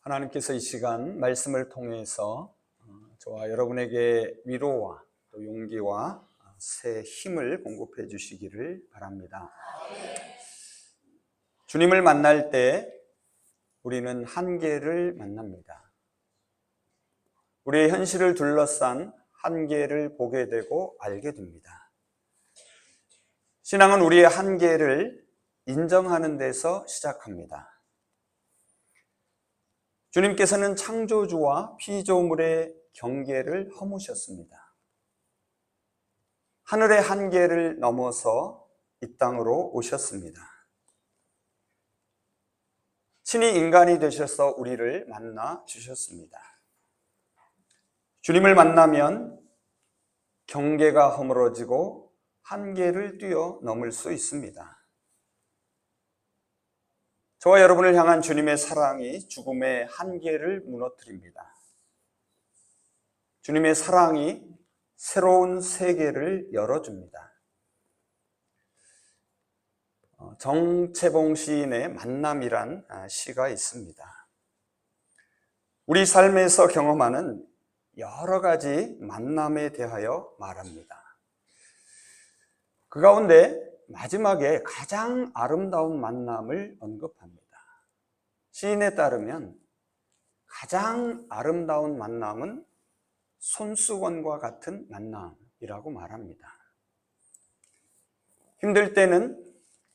하나님께서 이 시간 말씀을 통해서 저와 여러분에게 위로와 또 용기와 새 힘을 공급해 주시기를 바랍니다. 주님을 만날 때 우리는 한계를 만납니다. 우리의 현실을 둘러싼 한계를 보게 되고 알게 됩니다. 신앙은 우리의 한계를 인정하는 데서 시작합니다. 주님께서는 창조주와 피조물의 경계를 허무셨습니다. 하늘의 한계를 넘어서 이 땅으로 오셨습니다. 친히 인간이 되셔서 우리를 만나 주셨습니다. 주님을 만나면 경계가 허물어지고 한계를 뛰어넘을 수 있습니다. 저와 여러분을 향한 주님의 사랑이 죽음의 한계를 무너뜨립니다. 주님의 사랑이 새로운 세계를 열어줍니다. 정채봉 시인의 만남이란 시가 있습니다. 우리 삶에서 경험하는 여러 가지 만남에 대하여 말합니다. 그 가운데 마지막에 가장 아름다운 만남을 언급합니다. 시인에 따르면 가장 아름다운 만남은 손수건과 같은 만남이라고 말합니다. 힘들 때는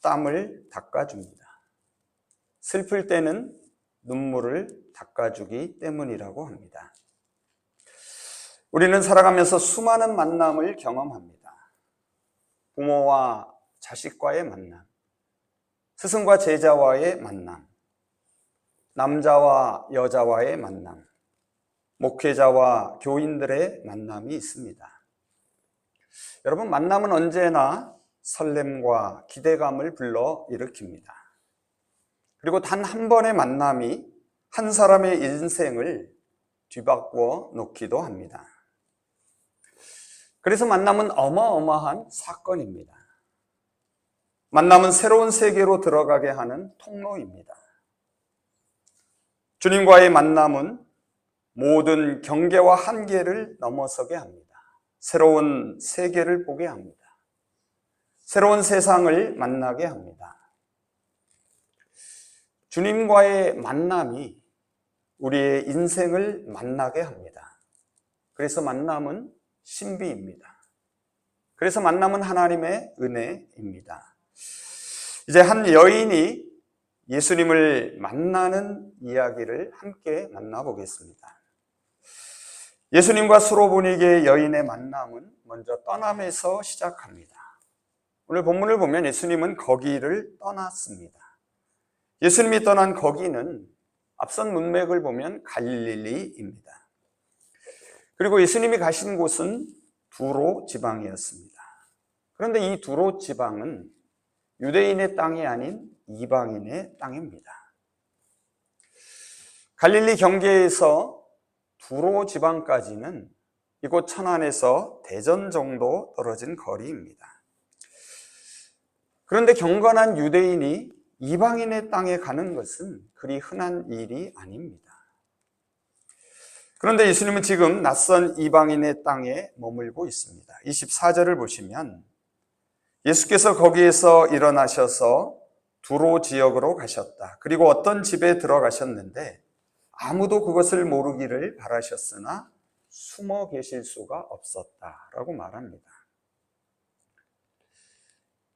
땀을 닦아줍니다. 슬플 때는 눈물을 닦아주기 때문이라고 합니다. 우리는 살아가면서 수많은 만남을 경험합니다. 부모와 자식과의 만남, 스승과 제자와의 만남, 남자와 여자와의 만남, 목회자와 교인들의 만남이 있습니다. 여러분, 만남은 언제나 설렘과 기대감을 불러일으킵니다. 그리고 단 한 번의 만남이 한 사람의 인생을 뒤바꿔 놓기도 합니다. 그래서 만남은 어마어마한 사건입니다. 만남은 새로운 세계로 들어가게 하는 통로입니다. 주님과의 만남은 모든 경계와 한계를 넘어서게 합니다. 새로운 세계를 보게 합니다. 새로운 세상을 만나게 합니다. 주님과의 만남이 우리의 인생을 만나게 합니다. 그래서 만남은 신비입니다. 그래서 만남은 하나님의 은혜입니다. 이제 한 여인이 예수님을 만나는 이야기를 함께 만나보겠습니다. 예수님과 수로보니게 여인의 만남은 먼저 떠남에서 시작합니다. 오늘 본문을 보면 예수님은 거기를 떠났습니다. 예수님이 떠난 거기는 앞선 문맥을 보면 갈릴리입니다. 그리고 예수님이 가신 곳은 두로 지방이었습니다. 그런데 이 두로 지방은 유대인의 땅이 아닌 이방인의 땅입니다. 갈릴리 경계에서 두로 지방까지는 이곳 천안에서 대전 정도 떨어진 거리입니다. 그런데 경건한 유대인이 이방인의 땅에 가는 것은 그리 흔한 일이 아닙니다. 그런데 예수님은 지금 낯선 이방인의 땅에 머물고 있습니다. 24절을 보시면 예수께서 거기에서 일어나셔서 두로 지역으로 가셨다. 그리고 어떤 집에 들어가셨는데 아무도 그것을 모르기를 바라셨으나 숨어 계실 수가 없었다라고 말합니다.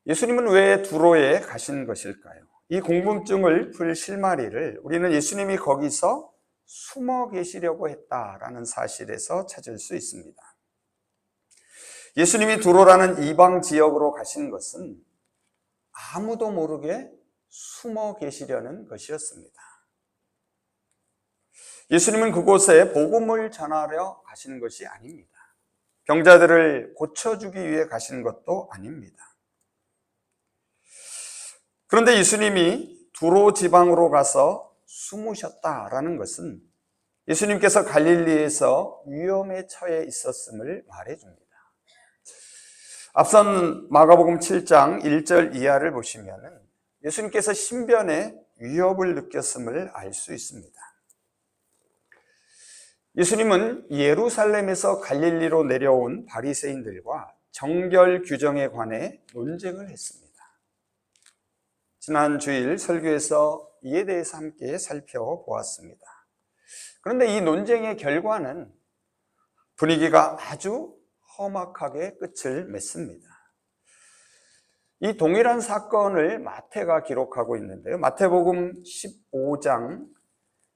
예수님은 왜 두로에 가신 것일까요? 이 궁금증을 풀 실마리를 우리는 예수님이 거기서 숨어 계시려고 했다라는 사실에서 찾을 수 있습니다. 예수님이 두로라는 이방 지역으로 가신 것은 아무도 모르게 숨어 계시려는 것이었습니다. 예수님은 그곳에 복음을 전하려 가신 것이 아닙니다. 병자들을 고쳐주기 위해 가신 것도 아닙니다. 그런데 예수님이 두로 지방으로 가서 숨으셨다라는 것은 예수님께서 갈릴리에서 위험에 처해 있었음을 말해줍니다. 앞선 마가복음 7장 1절 이하를 보시면 예수님께서 신변에 위협을 느꼈음을 알 수 있습니다. 예수님은 예루살렘에서 갈릴리로 내려온 바리새인들과 정결 규정에 관해 논쟁을 했습니다. 지난 주일 설교에서 이에 대해서 함께 살펴보았습니다. 그런데 이 논쟁의 결과는 분위기가 아주 험악하게 끝을 맺습니다. 이 동일한 사건을 마태가 기록하고 있는데요. 마태복음 15장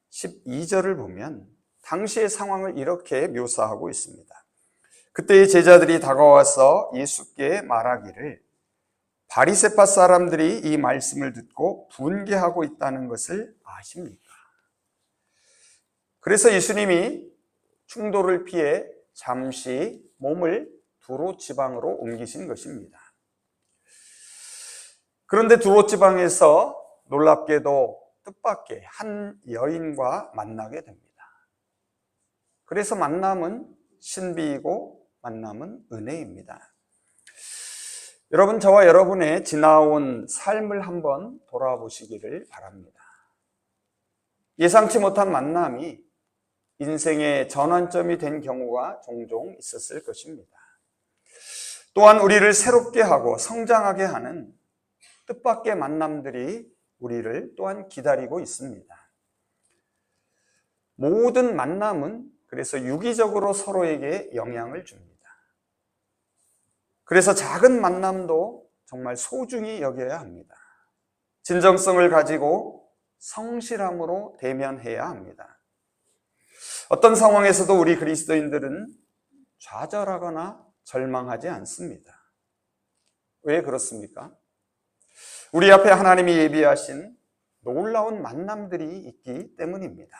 12절을 보면 당시의 상황을 이렇게 묘사하고 있습니다. 그때의 제자들이 다가와서 예수께 말하기를 바리새파 사람들이 이 말씀을 듣고 분개하고 있다는 것을 아십니까? 그래서 예수님이 충돌을 피해 잠시 몸을 두로 지방으로 옮기신 것입니다. 그런데 두로 지방에서 놀랍게도 뜻밖의 한 여인과 만나게 됩니다. 그래서 만남은 신비이고 만남은 은혜입니다. 여러분, 저와 여러분의 지나온 삶을 한번 돌아보시기를 바랍니다. 예상치 못한 만남이 인생의 전환점이 된 경우가 종종 있었을 것입니다. 또한 우리를 새롭게 하고 성장하게 하는 뜻밖의 만남들이 우리를 또한 기다리고 있습니다. 모든 만남은 그래서 유기적으로 서로에게 영향을 줍니다. 그래서 작은 만남도 정말 소중히 여겨야 합니다. 진정성을 가지고 성실함으로 대면해야 합니다. 어떤 상황에서도 우리 그리스도인들은 좌절하거나 절망하지 않습니다. 왜 그렇습니까? 우리 앞에 하나님이 예비하신 놀라운 만남들이 있기 때문입니다.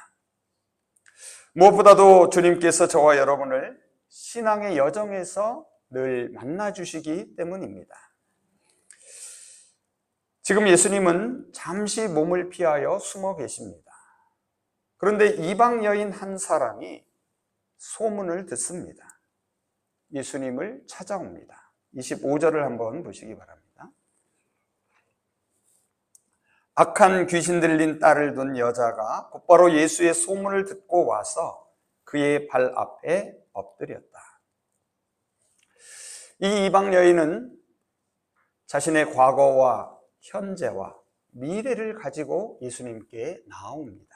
무엇보다도 주님께서 저와 여러분을 신앙의 여정에서 늘 만나주시기 때문입니다. 지금 예수님은 잠시 몸을 피하여 숨어 계십니다. 그런데 이방 여인 한 사람이 소문을 듣습니다. 예수님을 찾아옵니다. 25절을 한번 보시기 바랍니다. 악한 귀신 들린 딸을 둔 여자가 곧바로 예수의 소문을 듣고 와서 그의 발 앞에 엎드렸다. 이 이방 여인은 자신의 과거와 현재와 미래를 가지고 예수님께 나옵니다.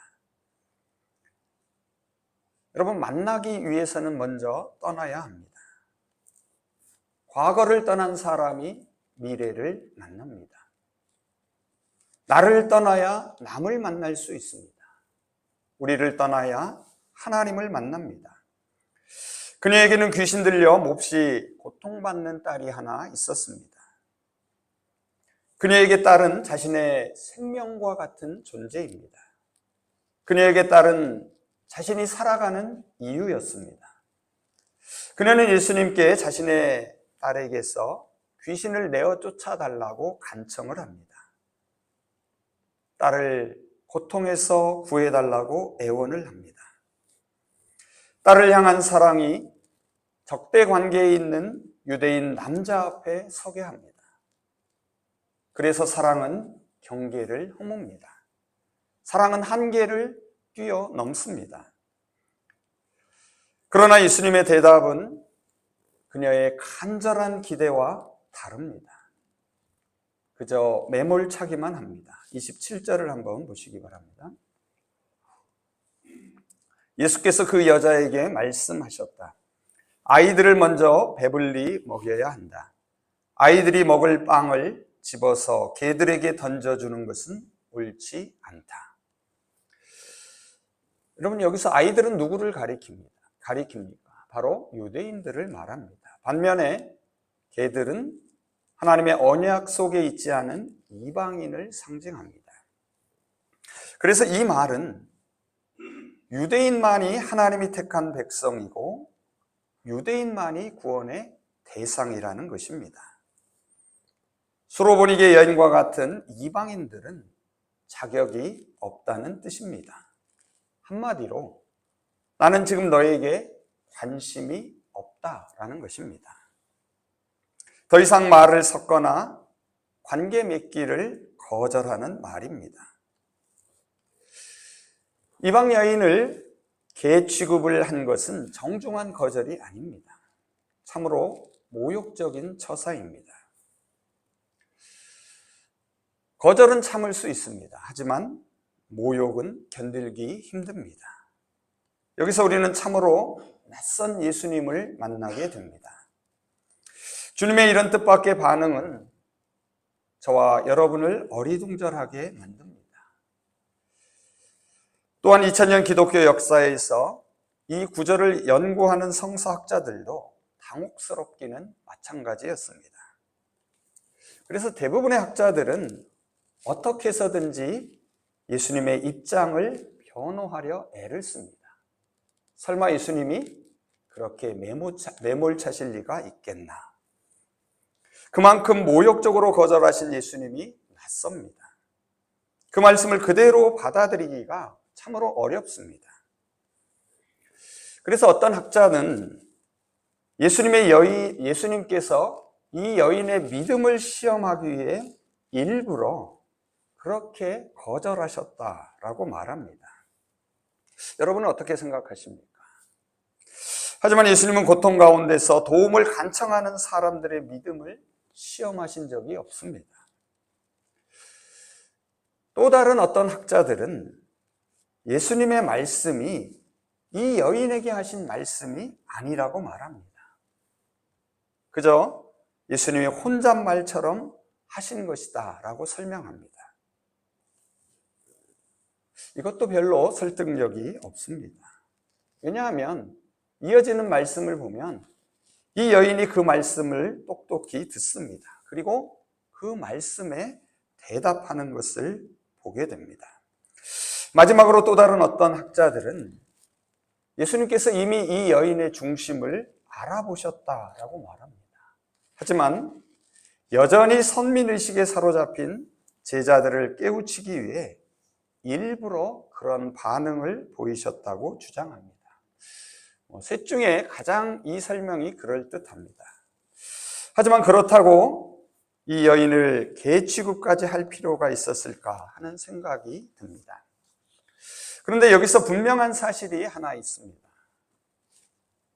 여러분, 만나기 위해서는 먼저 떠나야 합니다. 과거를 떠난 사람이 미래를 만납니다. 나를 떠나야 남을 만날 수 있습니다. 우리를 떠나야 하나님을 만납니다. 그녀에게는 귀신 들려 몹시 고통받는 딸이 하나 있었습니다. 그녀에게 딸은 자신의 생명과 같은 존재입니다. 그녀에게 딸은 자신이 살아가는 이유였습니다. 그녀는 예수님께 자신의 딸에게서 귀신을 내어 쫓아달라고 간청을 합니다. 딸을 고통에서 구해달라고 애원을 합니다. 딸을 향한 사랑이 적대 관계에 있는 유대인 남자 앞에 서게 합니다. 그래서 사랑은 경계를 허뭅니다. 사랑은 한계를 뛰어넘습니다. 그러나 예수님의 대답은 그녀의 간절한 기대와 다릅니다. 그저 매몰차기만 합니다. 27절을 한번 보시기 바랍니다. 예수께서 그 여자에게 말씀하셨다. 아이들을 먼저 배불리 먹여야 한다. 아이들이 먹을 빵을 집어서 개들에게 던져주는 것은 옳지 않다. 여러분, 여기서 아이들은 누구를 가리킵니까? 바로 유대인들을 말합니다. 반면에 개들은 하나님의 언약 속에 있지 않은 이방인을 상징합니다. 그래서 이 말은 유대인만이 하나님이 택한 백성이고 유대인만이 구원의 대상이라는 것입니다. 수로보니게 여인과 같은 이방인들은 자격이 없다는 뜻입니다. 한마디로 나는 지금 너에게 관심이 없다라는 것입니다. 더 이상 말을 섞거나 관계 맺기를 거절하는 말입니다. 이방 여인을 개 취급을 한 것은 정중한 거절이 아닙니다. 참으로 모욕적인 처사입니다. 거절은 참을 수 있습니다. 하지만 모욕은 견디기 힘듭니다. 여기서 우리는 참으로 낯선 예수님을 만나게 됩니다. 주님의 이런 뜻밖의 반응은 저와 여러분을 어리둥절하게 만듭니다. 또한 2000년 기독교 역사에서 이 구절을 연구하는 성서학자들도 당혹스럽기는 마찬가지였습니다. 그래서 대부분의 학자들은 어떻게 해서든지 예수님의 입장을 변호하려 애를 씁니다. 설마 예수님이 그렇게 매몰차실 리가 있겠나? 그만큼 모욕적으로 거절하신 예수님이 낯섭니다. 그 말씀을 그대로 받아들이기가 참으로 어렵습니다. 그래서 어떤 학자는 예수님께서 이 여인의 믿음을 시험하기 위해 일부러 그렇게 거절하셨다라고 말합니다. 여러분은 어떻게 생각하십니까? 하지만 예수님은 고통 가운데서 도움을 간청하는 사람들의 믿음을 시험하신 적이 없습니다. 또 다른 어떤 학자들은 예수님의 말씀이 이 여인에게 하신 말씀이 아니라고 말합니다. 그저 예수님의 혼잣말처럼 하신 것이다 라고 설명합니다. 이것도 별로 설득력이 없습니다. 왜냐하면 이어지는 말씀을 보면 이 여인이 그 말씀을 똑똑히 듣습니다. 그리고 그 말씀에 대답하는 것을 보게 됩니다. 마지막으로 또 다른 어떤 학자들은 예수님께서 이미 이 여인의 중심을 알아보셨다라고 말합니다. 하지만 여전히 선민의식에 사로잡힌 제자들을 깨우치기 위해 일부러 그런 반응을 보이셨다고 주장합니다. 셋 중에 가장 이 설명이 그럴듯합니다. 하지만 그렇다고 이 여인을 개 취급까지 할 필요가 있었을까 하는 생각이 듭니다. 그런데 여기서 분명한 사실이 하나 있습니다.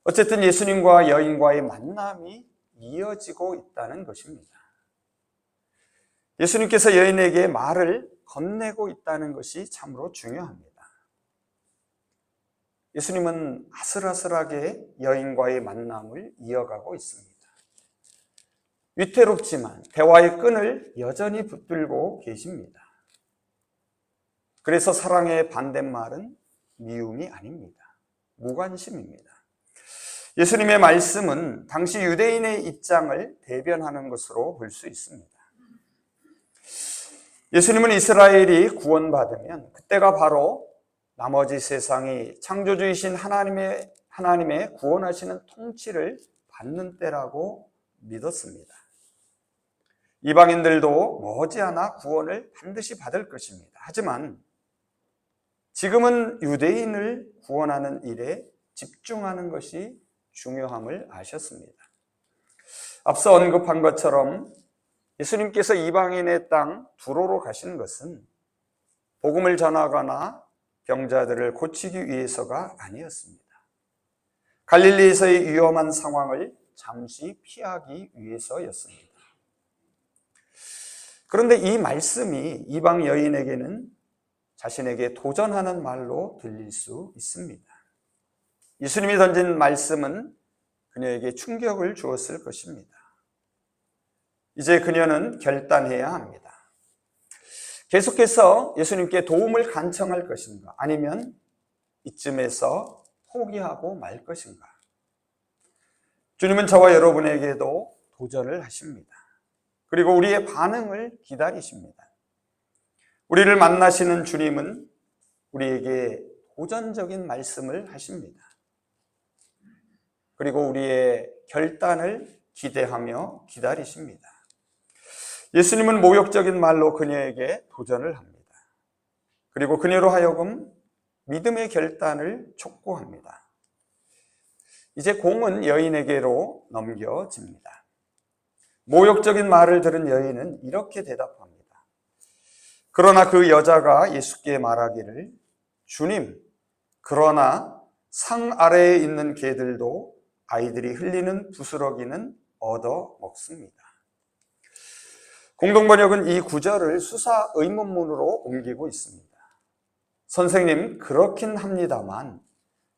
어쨌든 예수님과 여인과의 만남이 이어지고 있다는 것입니다. 예수님께서 여인에게 말을 건네고 있다는 것이 참으로 중요합니다. 예수님은 아슬아슬하게 여인과의 만남을 이어가고 있습니다. 위태롭지만 대화의 끈을 여전히 붙들고 계십니다. 그래서 사랑의 반대말은 미움이 아닙니다. 무관심입니다. 예수님의 말씀은 당시 유대인의 입장을 대변하는 것으로 볼 수 있습니다. 예수님은 이스라엘이 구원받으면 그때가 바로 나머지 세상이 창조주이신 하나님의 구원하시는 통치를 받는 때라고 믿었습니다. 이방인들도 머지않아 구원을 반드시 받을 것입니다. 하지만 지금은 유대인을 구원하는 일에 집중하는 것이 중요함을 아셨습니다. 앞서 언급한 것처럼 예수님께서 이방인의 땅 두로로 가신 것은 복음을 전하거나 병자들을 고치기 위해서가 아니었습니다. 갈릴리에서의 위험한 상황을 잠시 피하기 위해서였습니다. 그런데 이 말씀이 이방 여인에게는 자신에게 도전하는 말로 들릴 수 있습니다. 예수님이 던진 말씀은 그녀에게 충격을 주었을 것입니다. 이제 그녀는 결단해야 합니다. 계속해서 예수님께 도움을 간청할 것인가? 아니면 이쯤에서 포기하고 말 것인가? 주님은 저와 여러분에게도 도전을 하십니다. 그리고 우리의 반응을 기다리십니다. 우리를 만나시는 주님은 우리에게 도전적인 말씀을 하십니다. 그리고 우리의 결단을 기대하며 기다리십니다. 예수님은 모욕적인 말로 그녀에게 도전을 합니다. 그리고 그녀로 하여금 믿음의 결단을 촉구합니다. 이제 공은 여인에게로 넘겨집니다. 모욕적인 말을 들은 여인은 이렇게 대답합니다. 그러나 그 여자가 예수께 말하기를, 주님, 그러나 상 아래에 있는 개들도 아이들이 흘리는 부스러기는 얻어 먹습니다. 공동번역은 이 구절을 수사 의문문으로 옮기고 있습니다. 선생님, 그렇긴 합니다만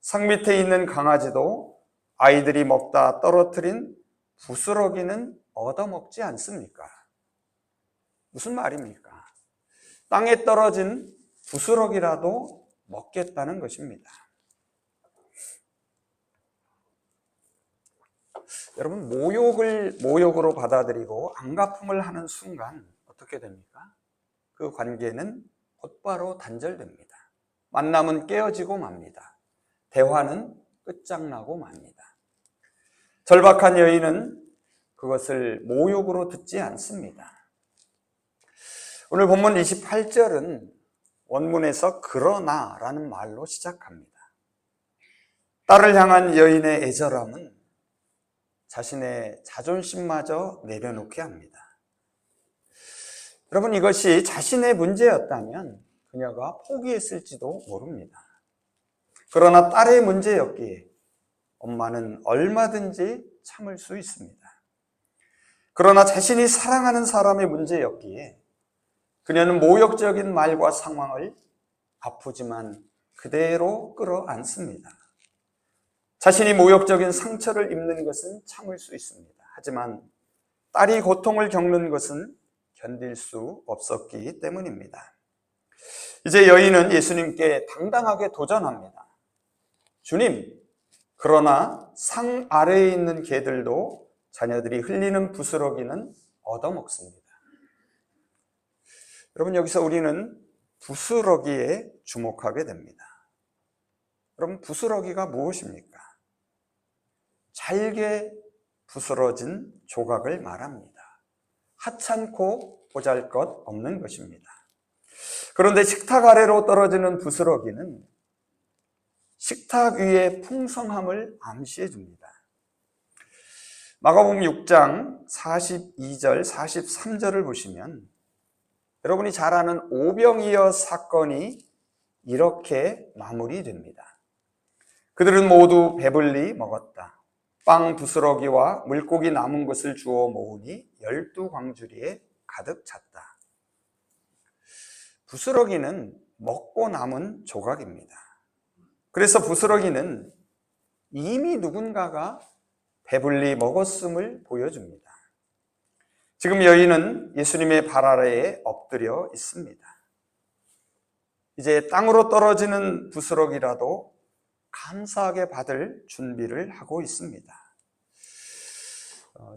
상 밑에 있는 강아지도 아이들이 먹다 떨어뜨린 부스러기는 얻어먹지 않습니까? 무슨 말입니까? 땅에 떨어진 부스러기라도 먹겠다는 것입니다. 여러분, 모욕을 모욕으로 받아들이고 안갚음을 하는 순간 어떻게 됩니까? 그 관계는 곧바로 단절됩니다. 만남은 깨어지고 맙니다. 대화는 끝장나고 맙니다. 절박한 여인은 그것을 모욕으로 듣지 않습니다. 오늘 본문 28절은 원문에서 그러나라는 말로 시작합니다. 딸을 향한 여인의 애절함은 자신의 자존심마저 내려놓게 합니다. 여러분, 이것이 자신의 문제였다면 그녀가 포기했을지도 모릅니다. 그러나 딸의 문제였기에 엄마는 얼마든지 참을 수 있습니다. 그러나 자신이 사랑하는 사람의 문제였기에 그녀는 모욕적인 말과 상황을 아프지만 그대로 끌어안습니다. 자신이 모욕적인 상처를 입는 것은 참을 수 있습니다. 하지만 딸이 고통을 겪는 것은 견딜 수 없었기 때문입니다. 이제 여인은 예수님께 당당하게 도전합니다. 주님, 그러나 상 아래에 있는 개들도 자녀들이 흘리는 부스러기는 얻어먹습니다. 여러분, 여기서 우리는 부스러기에 주목하게 됩니다. 여러분, 부스러기가 무엇입니까? 잘게 부스러진 조각을 말합니다. 하찮고 보잘것없는 것입니다. 그런데 식탁 아래로 떨어지는 부스러기는 식탁 위의 풍성함을 암시해 줍니다. 마가복음 6장 42절, 43절을 보시면 여러분이 잘 아는 오병이어 사건이 이렇게 마무리됩니다. 그들은 모두 배불리 먹었다. 빵 부스러기와 물고기 남은 것을 주워 모으니 12광주리에 가득 찼다. 부스러기는 먹고 남은 조각입니다. 그래서 부스러기는 이미 누군가가 배불리 먹었음을 보여줍니다. 지금 여인은 예수님의 발 아래에 엎드려 있습니다. 이제 땅으로 떨어지는 부스러기라도 감사하게 받을 준비를 하고 있습니다.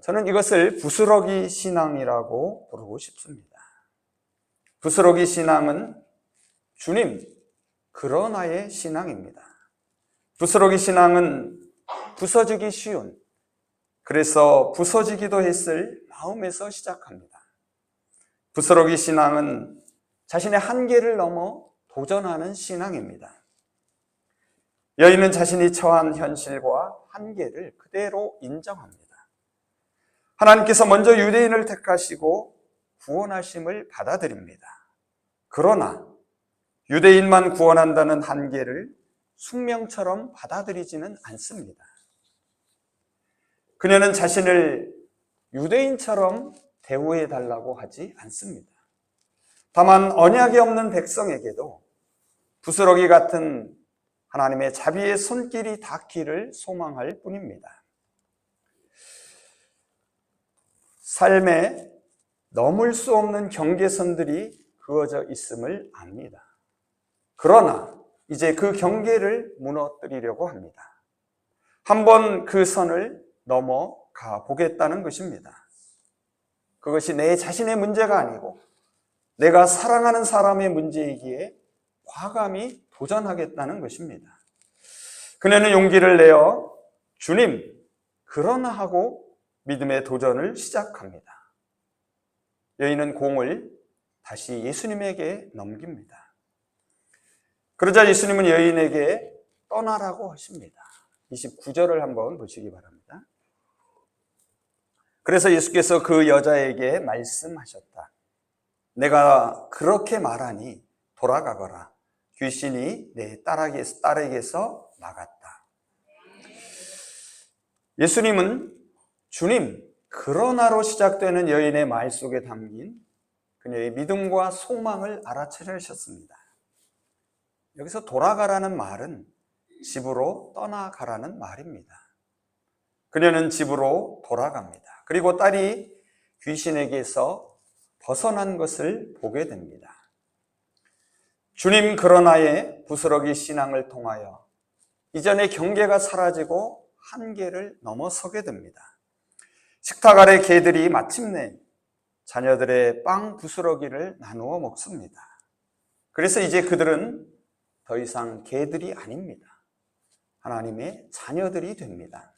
저는 이것을 부스러기 신앙이라고 부르고 싶습니다. 부스러기 신앙은 주님, 그러나의 신앙입니다. 부스러기 신앙은 부서지기 쉬운, 그래서 부서지기도 했을 마음에서 시작합니다. 부스러기 신앙은 자신의 한계를 넘어 도전하는 신앙입니다. 여인은 자신이 처한 현실과 한계를 그대로 인정합니다. 하나님께서 먼저 유대인을 택하시고 구원하심을 받아들입니다. 그러나 유대인만 구원한다는 한계를 숙명처럼 받아들이지는 않습니다. 그녀는 자신을 유대인처럼 대우해 달라고 하지 않습니다. 다만 언약이 없는 백성에게도 부스러기 같은 하나님의 자비의 손길이 닿기를 소망할 뿐입니다. 삶에 넘을 수 없는 경계선들이 그어져 있음을 압니다. 그러나 이제 그 경계를 무너뜨리려고 합니다. 한번 그 선을 넘어가 보겠다는 것입니다. 그것이 내 자신의 문제가 아니고 내가 사랑하는 사람의 문제이기에 과감히 도전하겠다는 것입니다. 그녀는 용기를 내어 주님, 그러나 하고 믿음의 도전을 시작합니다. 여인은 공을 다시 예수님에게 넘깁니다. 그러자 예수님은 여인에게 떠나라고 하십니다. 29절을 한번 보시기 바랍니다. 그래서 예수께서 그 여자에게 말씀하셨다. 내가 그렇게 말하니 돌아가거라. 귀신이 내 딸에게서 나갔다. 예수님은 주님, 그러나로 시작되는 여인의 말 속에 담긴 그녀의 믿음과 소망을 알아차리셨습니다. 여기서 돌아가라는 말은 집으로 떠나가라는 말입니다. 그녀는 집으로 돌아갑니다. 그리고 딸이 귀신에게서 벗어난 것을 보게 됩니다. 주님 그러나의 부스러기 신앙을 통하여 이전의 경계가 사라지고 한계를 넘어서게 됩니다. 식탁 아래 개들이 마침내 자녀들의 빵 부스러기를 나누어 먹습니다. 그래서 이제 그들은 더 이상 개들이 아닙니다. 하나님의 자녀들이 됩니다.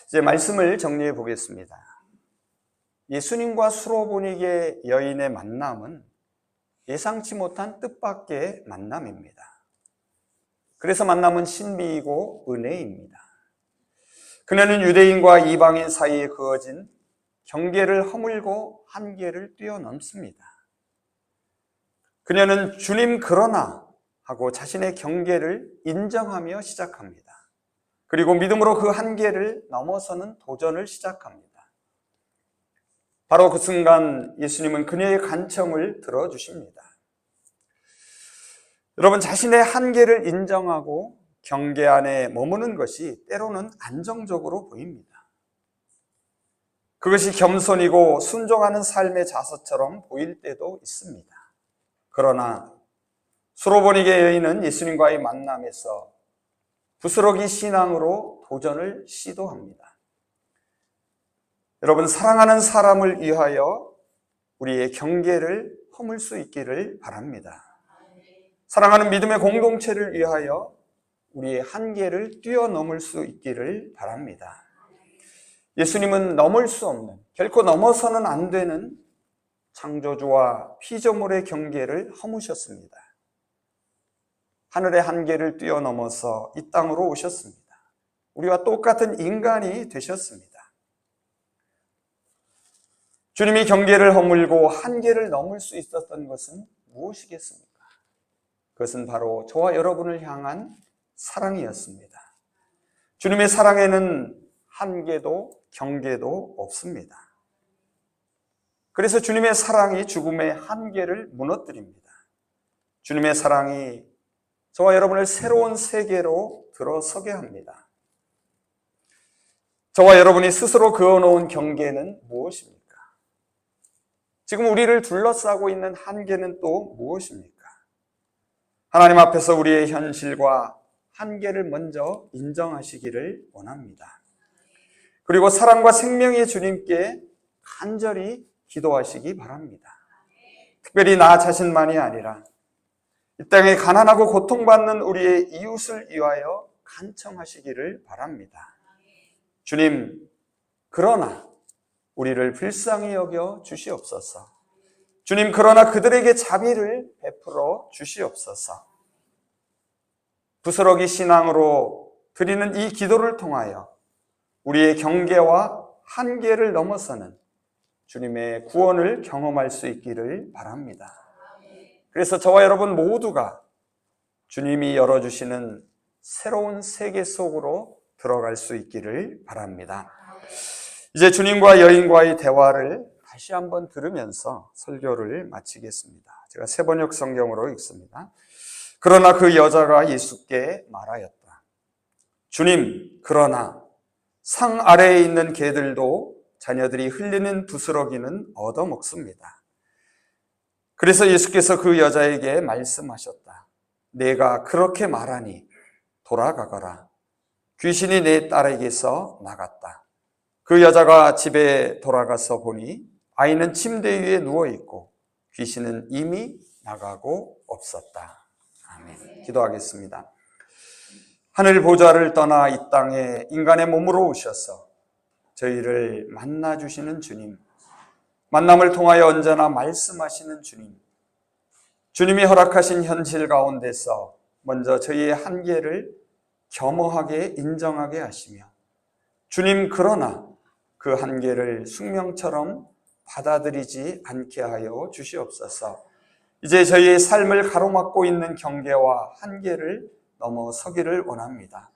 이제 말씀을 정리해 보겠습니다. 예수님과 수로보니게 여인의 만남은 예상치 못한 뜻밖의 만남입니다. 그래서 만남은 신비이고 은혜입니다. 그녀는 유대인과 이방인 사이에 그어진 경계를 허물고 한계를 뛰어넘습니다. 그녀는 주님 그러나 하고 자신의 경계를 인정하며 시작합니다. 그리고 믿음으로 그 한계를 넘어서는 도전을 시작합니다. 바로 그 순간 예수님은 그녀의 간청을 들어주십니다. 여러분, 자신의 한계를 인정하고 경계 안에 머무는 것이 때로는 안정적으로 보입니다. 그것이 겸손이고 순종하는 삶의 자세처럼 보일 때도 있습니다. 그러나 수로보니게 여인은 예수님과의 만남에서 부스러기 신앙으로 도전을 시도합니다. 여러분, 사랑하는 사람을 위하여 우리의 경계를 허물 수 있기를 바랍니다. 사랑하는 믿음의 공동체를 위하여 우리의 한계를 뛰어넘을 수 있기를 바랍니다. 예수님은 넘을 수 없는, 결코 넘어서는 안 되는 창조주와 피조물의 경계를 허무셨습니다. 하늘의 한계를 뛰어넘어서 이 땅으로 오셨습니다. 우리와 똑같은 인간이 되셨습니다. 주님이 경계를 허물고 한계를 넘을 수 있었던 것은 무엇이겠습니까? 그것은 바로 저와 여러분을 향한 사랑이었습니다. 주님의 사랑에는 한계도 경계도 없습니다. 그래서 주님의 사랑이 죽음의 한계를 무너뜨립니다. 주님의 사랑이 저와 여러분을 새로운 세계로 들어서게 합니다. 저와 여러분이 스스로 그어놓은 경계는 무엇입니까? 지금 우리를 둘러싸고 있는 한계는 또 무엇입니까? 하나님 앞에서 우리의 현실과 한계를 먼저 인정하시기를 원합니다. 그리고 사랑과 생명의 주님께 간절히 기도하시기 바랍니다. 특별히 나 자신만이 아니라 이 땅에 가난하고 고통받는 우리의 이웃을 위하여 간청하시기를 바랍니다. 주님, 그러나 우리를 불쌍히 여겨 주시옵소서. 주님, 그러나 그들에게 자비를 베풀어 주시옵소서. 부스러기 신앙으로 드리는 이 기도를 통하여 우리의 경계와 한계를 넘어서는 주님의 구원을 경험할 수 있기를 바랍니다. 그래서 저와 여러분 모두가 주님이 열어주시는 새로운 세계 속으로 들어갈 수 있기를 바랍니다. 이제 주님과 여인과의 대화를 다시 한번 들으면서 설교를 마치겠습니다. 제가 세번역 성경으로 읽습니다. 그러나 그 여자가 예수께 말하였다. 주님, 그러나 상 아래에 있는 개들도 자녀들이 흘리는 부스러기는 얻어먹습니다. 그래서 예수께서 그 여자에게 말씀하셨다. 내가 그렇게 말하니 돌아가거라. 귀신이 내 딸에게서 나갔다. 그 여자가 집에 돌아가서 보니 아이는 침대 위에 누워있고 귀신은 이미 나가고 없었다. 아멘. 기도하겠습니다. 하늘 보좌를 떠나 이 땅에 인간의 몸으로 오셔서 저희를 만나주시는 주님, 만남을 통하여 언제나 말씀하시는 주님, 주님이 허락하신 현실 가운데서 먼저 저희의 한계를 겸허하게 인정하게 하시며 주님, 그러나 그 한계를 숙명처럼 받아들이지 않게 하여 주시옵소서. 이제 저희의 삶을 가로막고 있는 경계와 한계를 넘어서기를 원합니다.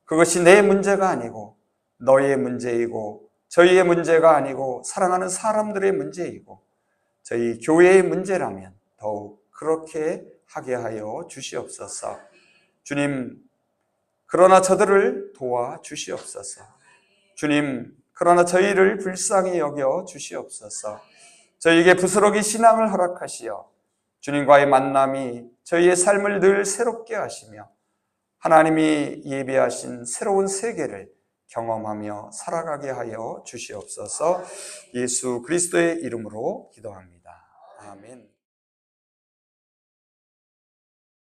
그것이 내 문제가 아니고 너희의 문제이고 저희의 문제가 아니고 사랑하는 사람들의 문제이고 저희 교회의 문제라면 더욱 그렇게 하게 하여 주시옵소서. 주님, 그러나 저들을 도와 주시옵소서. 주님, 그러나 저희를 불쌍히 여겨 주시옵소서. 저희에게 부스러기 신앙을 허락하시어 주님과의 만남이 저희의 삶을 늘 새롭게 하시며 하나님이 예비하신 새로운 세계를 경험하며 살아가게 하여 주시옵소서. 예수 그리스도의 이름으로 기도합니다. 아멘.